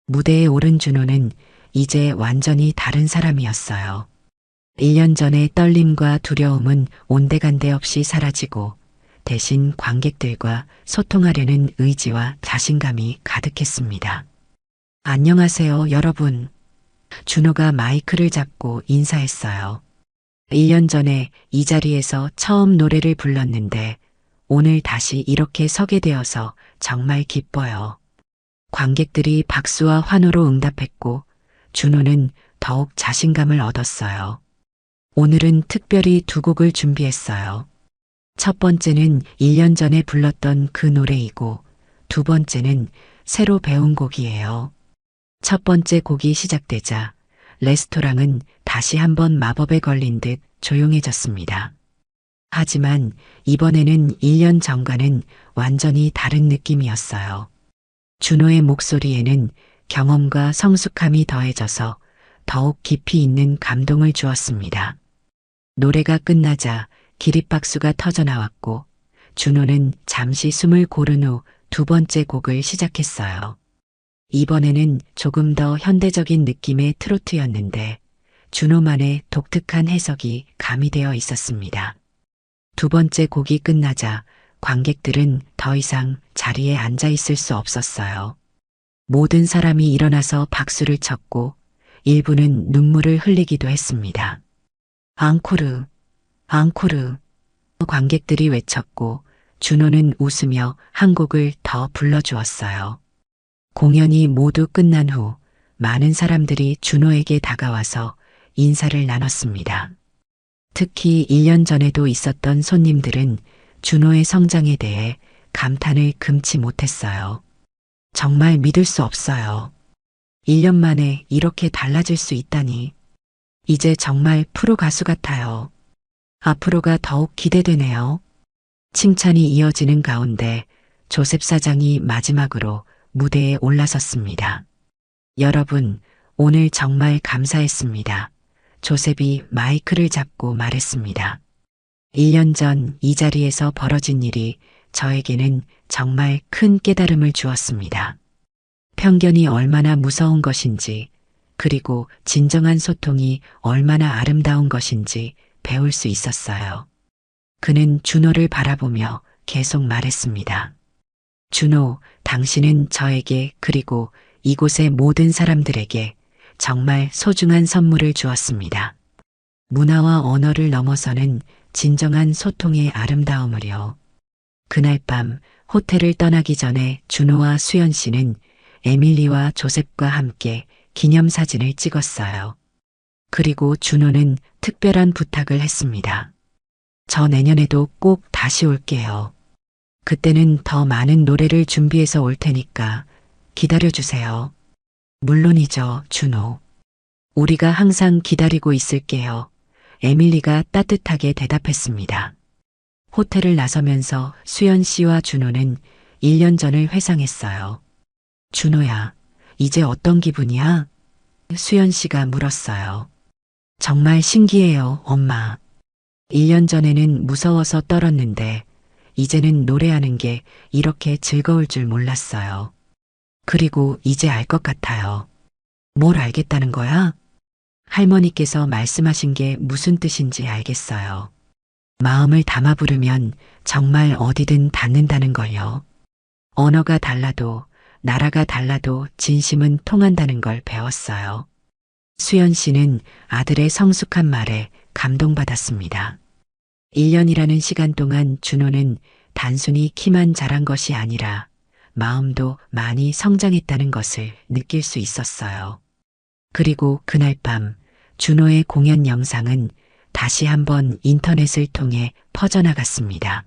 무대에 오른 준호는 이제 완전히 다른 사람이었어요. 1년 전의 떨림과 두려움은 온데간데 없이 사라지고 대신 관객들과 소통하려는 의지와 자신감이 가득했습니다. 안녕하세요, 여러분. 준호가 마이크를 잡고 인사했어요. 1년 전에 이 자리에서 처음 노래를 불렀는데 오늘 다시 이렇게 서게 되어서 정말 기뻐요. 관객들이 박수와 환호로 응답했고 준호는 더욱 자신감을 얻었어요. 오늘은 특별히 두 곡을 준비했어요. 첫 번째는 1년 전에 불렀던 그 노래이고 두 번째는 새로 배운 곡이에요. 첫 번째 곡이 시작되자 레스토랑은 다시 한번 마법에 걸린 듯 조용해졌습니다. 하지만 이번에는 1년 전과는 완전히 다른 느낌이었어요. 준호의 목소리에는 경험과 성숙함이 더해져서 더욱 깊이 있는 감동을 주었습니다. 노래가 끝나자 기립박수가 터져 나왔고 준호는 잠시 숨을 고른 후 두 번째 곡을 시작했어요. 이번에는 조금 더 현대적인 느낌의 트로트였는데 준호만의 독특한 해석이 가미되어 있었습니다. 두 번째 곡이 끝나자 관객들은 더 이상 자리에 앉아 있을 수 없었어요. 모든 사람이 일어나서 박수를 쳤고 일부는 눈물을 흘리기도 했습니다. 앙코르, 앙코르. 관객들이 외쳤고 준호는 웃으며 한 곡을 더 불러주었어요. 공연이 모두 끝난 후 많은 사람들이 준호에게 다가와서 인사를 나눴습니다. 특히 1년 전에도 있었던 손님들은 준호의 성장에 대해 감탄을 금치 못했어요. 정말 믿을 수 없어요. 1년 만에 이렇게 달라질 수 있다니. 이제 정말 프로 가수 같아요. 앞으로가 더욱 기대되네요. 칭찬이 이어지는 가운데 조셉 사장이 마지막으로 무대에 올라섰습니다. 여러분, 오늘 정말 감사했습니다. 조셉이 마이크를 잡고 말했습니다. 1년 전 이 자리에서 벌어진 일이 저에게는 정말 큰 깨달음을 주었습니다. 편견이 얼마나 무서운 것인지, 그리고 진정한 소통이 얼마나 아름다운 것인지 배울 수 있었어요. 그는 준호를 바라보며 계속 말했습니다. 준호, 당신은 저에게 그리고 이곳의 모든 사람들에게 정말 소중한 선물을 주었습니다. 문화와 언어를 넘어서는 진정한 소통의 아름다움을요. 그날 밤 호텔을 떠나기 전에 준호와 수연 씨는 에밀리와 조셉과 함께 기념사진을 찍었어요. 그리고 준호는 특별한 부탁을 했습니다. 저 내년에도 꼭 다시 올게요. 그때는 더 많은 노래를 준비해서 올 테니까 기다려주세요. 물론이죠, 준호. 우리가 항상 기다리고 있을게요. 에밀리가 따뜻하게 대답했습니다. 호텔을 나서면서 수연 씨와 준호는 1년 전을 회상했어요. 준호야, 이제 어떤 기분이야? 수연 씨가 물었어요. 정말 신기해요, 엄마. 1년 전에는 무서워서 떨었는데 이제는 노래하는 게 이렇게 즐거울 줄 몰랐어요. 그리고 이제 알 것 같아요. 뭘 알겠다는 거야? 할머니께서 말씀하신 게 무슨 뜻인지 알겠어요. 마음을 담아 부르면 정말 어디든 닿는다는 걸요. 언어가 달라도 나라가 달라도 진심은 통한다는 걸 배웠어요. 수연 씨는 아들의 성숙한 말에 감동받았습니다. 1년이라는 시간 동안 준호는 단순히 키만 자란 것이 아니라 마음도 많이 성장했다는 것을 느낄 수 있었어요. 그리고 그날 밤 준호의 공연 영상은 다시 한번 인터넷을 통해 퍼져나갔습니다.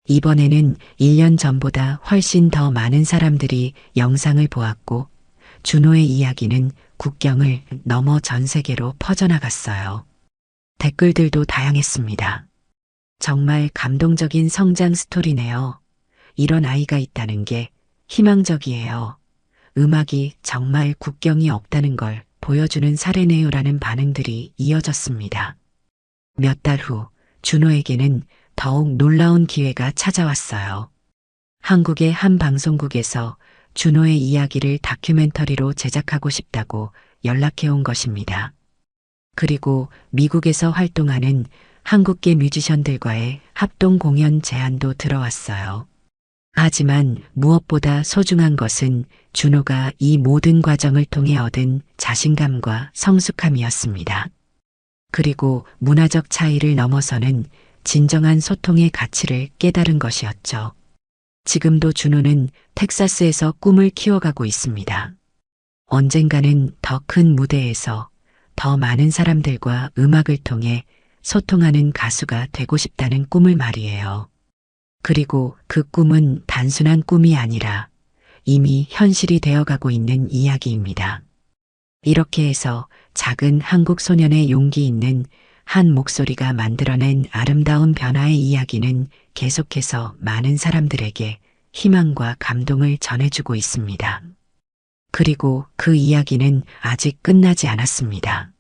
이번에는 1년 전보다 훨씬 더 많은 사람들이 영상을 보았고 준호의 이야기는 국경을 넘어 전 세계로 퍼져나갔어요. 댓글들도 다양했습니다. 정말 감동적인 성장 스토리네요. 이런 아이가 있다는 게 희망적이에요. 음악이 정말 국경이 없다는 걸 보여주는 사례네요라는 반응들이 이어졌습니다. 몇 달 후 준호에게는 더욱 놀라운 기회가 찾아왔어요. 한국의 한 방송국에서 준호의 이야기를 다큐멘터리로 제작하고 싶다고 연락해 온 것입니다. 그리고 미국에서 활동하는 한국계 뮤지션들과의 합동 공연 제안도 들어왔어요. 하지만 무엇보다 소중한 것은 준호가 이 모든 과정을 통해 얻은 자신감과 성숙함이었습니다. 그리고 문화적 차이를 넘어서는 진정한 소통의 가치를 깨달은 것이었죠. 지금도 준호는 텍사스에서 꿈을 키워가고 있습니다. 언젠가는 더 큰 무대에서 더 많은 사람들과 음악을 통해 소통하는 가수가 되고 싶다는 꿈을 말이에요. 그리고 그 꿈은 단순한 꿈이 아니라 이미 현실이 되어가고 있는 이야기입니다. 이렇게 해서 작은 한국 소년의 용기 있는 한 목소리가 만들어낸 아름다운 변화의 이야기는 계속해서 많은 사람들에게 희망과 감동을 전해주고 있습니다. 그리고 그 이야기는 아직 끝나지 않았습니다.